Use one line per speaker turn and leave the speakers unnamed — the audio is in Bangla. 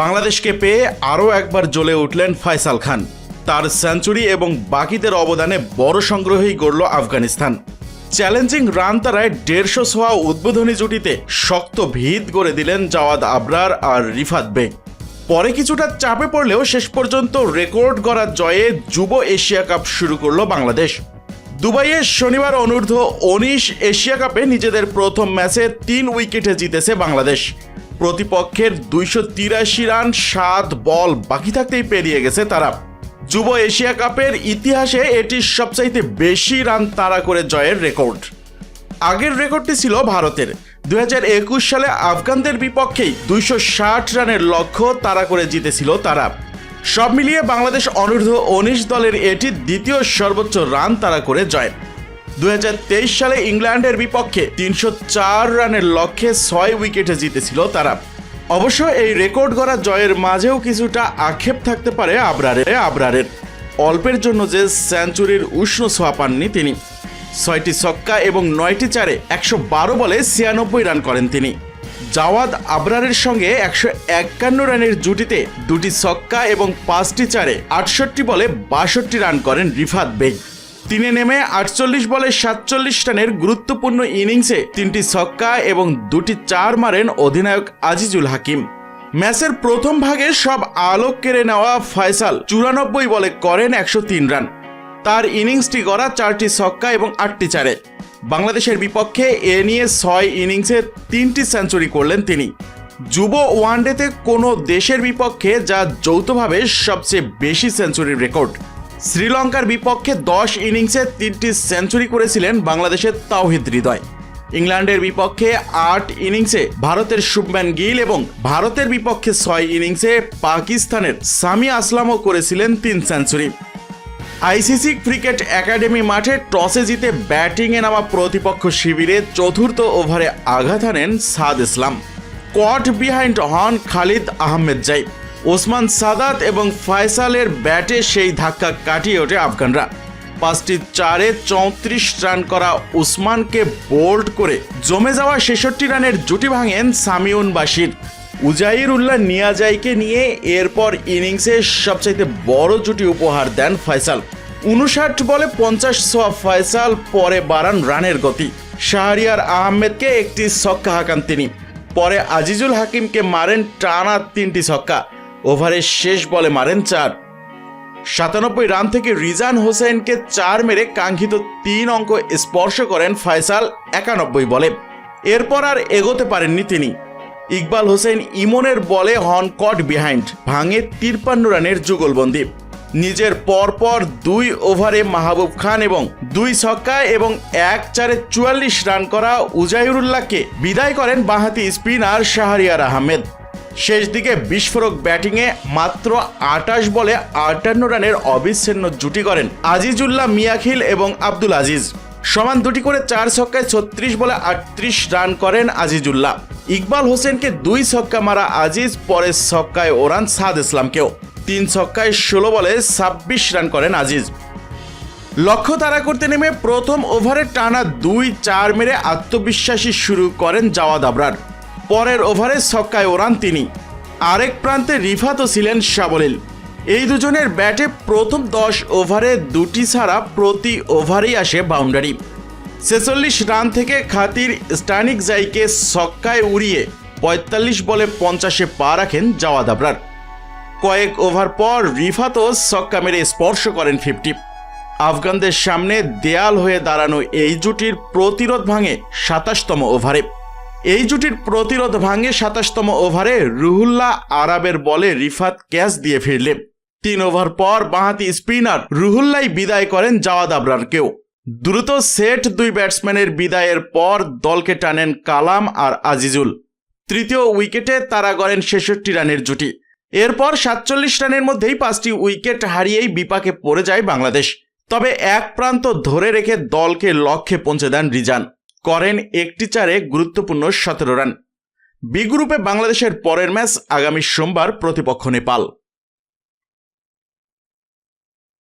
বাংলাদেশকে পেয়ে আরও একবার জ্বলে উঠলেন ফয়সাল খান। তার সেঞ্চুরি এবং বাকিদের অবদানে বড় সংগ্রহই গড়ল আফগানিস্তান। চ্যালেঞ্জিং রান তারায় 150 ছোঁয়া উদ্বোধনী জুটিতে শক্ত ভিত গড়ে দিলেন জাওয়াদ আবরার আর রিফাত বেগ। পরে কিছুটা চাপে পড়লেও শেষ পর্যন্ত রেকর্ড গড়া জয়ে যুব এশিয়া কাপ শুরু করল বাংলাদেশ। দুবাইয়ে শনিবার অনূর্ধ্ব 19 এশিয়া কাপে নিজেদের প্রথম ম্যাচে 3 উইকেটে জিতেছে বাংলাদেশ। প্রতিপক্ষের 283 রান 7 বল বাকি থাকতেই পেরিয়ে গেছে তারা। যুব এশিয়া কাপের ইতিহাসে এটি সবচাইতে বেশি রান তাড়া করে জয়ের রেকর্ড। আগের রেকর্ডটি ছিল ভারতের। 2021 সালে আফগানদের বিপক্ষেই 260 রানের লক্ষ্য তাড়া করে জিতেছিল তারা। সব মিলিয়ে বাংলাদেশ অনূর্ধ্ব 19 দলের এটি দ্বিতীয় সর্বোচ্চ রান তাড়া করে জয়। 2023 সালে ইংল্যান্ডের বিপক্ষে 304 রানের লক্ষ্যে 6 উইকেটে জিতেছিল তারা। অবশ্য এই রেকর্ড গড়া জয়ের মাঝেও কিছুটা আক্ষেপ থাকতে পারে আবরারের। অল্পের জন্য যে সেঞ্চুরির উষ্ণ ছোঁয়া পাননি তিনি। 6টি ছক্কা এবং 9টি চারে 112 বলে 96 রান করেন তিনি। জাওয়াদ আবরারের সঙ্গে 151 রানের জুটিতে 2টি ছক্কা এবং 5টি চারে 68 বলে 62 রান করেন রিফাত বেগ। তিনে নেমে 48 বলে 47 রানের গুরুত্বপূর্ণ ইনিংসে 3টি ছক্কা এবং 2টি চার মারেন অধিনায়ক আজিজুল হাকিম। ম্যাচের প্রথম ভাগে সব আলোক কেড়ে নেওয়া ফয়সাল 94 বলে করেন 103 রান। তার ইনিংসটি গড়া 4টি ছক্কা এবং 8টি চারে। বাংলাদেশের বিপক্ষে এ নিয়ে 6 ইনিংসে 3টি সেঞ্চুরি করলেন তিনি। যুব ওয়ানডেতে কোনো দেশের বিপক্ষে যা যৌথভাবে সবচেয়ে বেশি সেঞ্চুরির রেকর্ড। শ্রীলঙ্কার বিপক্ষে 10 ইনিংসে 3টি সেঞ্চুরি করেছিলেন বাংলাদেশের তাওহিদ হৃদয়। ইংল্যান্ডের বিপক্ষে 8 ইনিংসে ভারতের শুভমান গিল এবং ভারতের বিপক্ষে 6 ইনিংসে পাকিস্তানের সামি আসলামও করেছিলেন 3 সেঞ্চুরি। আইসিসি ক্রিকেট একাডেমি মাঠে টসে জিতে ব্যাটিংয়ে নামা প্রতিপক্ষ শিবিরে চতুর্থ ওভারে আঘাত হানেন সাদ ইসলাম। কট বিহাইন্ড হন খালিদ আহমেদ জাই। ওসমান সাদাত এবং ফয়সালের ব্যাটে সেই ধাক্কা কাটিয়ে ওঠে আফগানরা। 5টি চারে 34 রান করা উসমানকে বোল্ড করে জমে যাওয়া 66 রানের জুটি ভাঙেন সামিউন বাশির। উজাইরুল্লাহ নিয়াজাইকে নিয়ে এরপর ইনিংসে সবচাইতে বড় জুটি উপহার দেন ফয়সাল। 59 বলে 50 ছোঁয়া ফয়সাল পরে বাড়ান রানের গতি। শাহরিয়ার আহমেদকে একটি ছক্কা হাঁকান তিনি। পরে আজিজুল হাকিমকে মারেন টানা 3টি ছক্কা। ওভারের শেষ বলে মারেন 4। 97 রান থেকে রিজান হোসেনকে 4 মেরে কাঙ্ক্ষিত 3 অঙ্ক স্পর্শ করেন ফয়সাল 91 বলে। এরপর আর এগোতে পারেননি তিনি। ইকবাল হোসেন ইমনের বলে হন কট বিহাইন্ড, ভাঙে 53 রানের যুগলবন্দি। নিজের পরপর 2 ওভারে মাহবুব খান এবং 2 ছক্কা এবং 1 চারে 44 রান করা উজাইরুল্লাহকে বিদায় করেন বাঁহাতি স্পিনার শাহরিয়ার আহমেদ। শেষ দিকে বিস্ফোরক ব্যাটিংয়ে মাত্র 28 বলে 58 রানের অবিচ্ছিন্ন জুটি করেন আজিজুল্লাহ মিয়াখিল এবং আব্দুল আজিজ। সমান 2টি করে 4 ছক্কায় 36 বলে 38 রান করেন আজিজুল্লাহ। ইকবাল হোসেনকে 2 ছক্কা মারা আজিজ পরে ছক্কায় ওড়ান সাদ ইসলামকেও। 3 ছক্কায় 16 বলে 26 রান করেন আজিজ। লক্ষ্য তাড়া করতে নেমে প্রথম ওভারে টানা 2-4 মেরে আত্মবিশ্বাসী শুরু করেন জাওয়াদ আবরার। পরের ওভারে ছক্কায় ওড়ান তিনি। আরেক প্রান্তে রিফাতও ছিলেন সাবলীল। এই দুজনের ব্যাটে প্রথম 10 ওভারে 2টি ছাড়া প্রতি ওভারেই আসে বাউন্ডারি। 46 রান থেকে খাতির স্টানিকজাইকে ছক্কায় উড়িয়ে 45 বলে 50-এ পা রাখেন জাওয়াদ আবরার। কয়েক ওভার পর রিফাতও ছক্কা মেরে স্পর্শ করেন 50। আফগানদের সামনে দেয়াল হয়ে দাঁড়ানো এই জুটির প্রতিরোধ ভাঙে 27তম ওভারে। এই জুটির প্রতিরোধ ভাঙে 27তম ওভারে রুহুল্লাহ আরাবের বলে রিফাত ক্যাচ দিয়ে ফিরলে। 3 ওভার পর বাঁহাতি স্পিনার রুহুল্লাহ বিদায় করেন জাওয়াদ আবরারকেও। দ্রুত সেট 2 ব্যাটসম্যানের বিদায়ের পর দলকে টানেন কালাম আর আজিজুল। তৃতীয় উইকেটে তারা গড়েন 66 রানের জুটি। এরপর 47 রানের মধ্যেই 5টি উইকেট হারিয়েই বিপাকে পড়ে যায় বাংলাদেশ। তবে এক প্রান্ত ধরে রেখে দলকে লক্ষ্যে পৌঁছে দেন রিজান, করেন 1টি চারে গুরুত্বপূর্ণ 17 রান। বি গ্রুপে বাংলাদেশের পরের ম্যাচ আগামী সোমবার প্রতিপক্ষ নেপাল।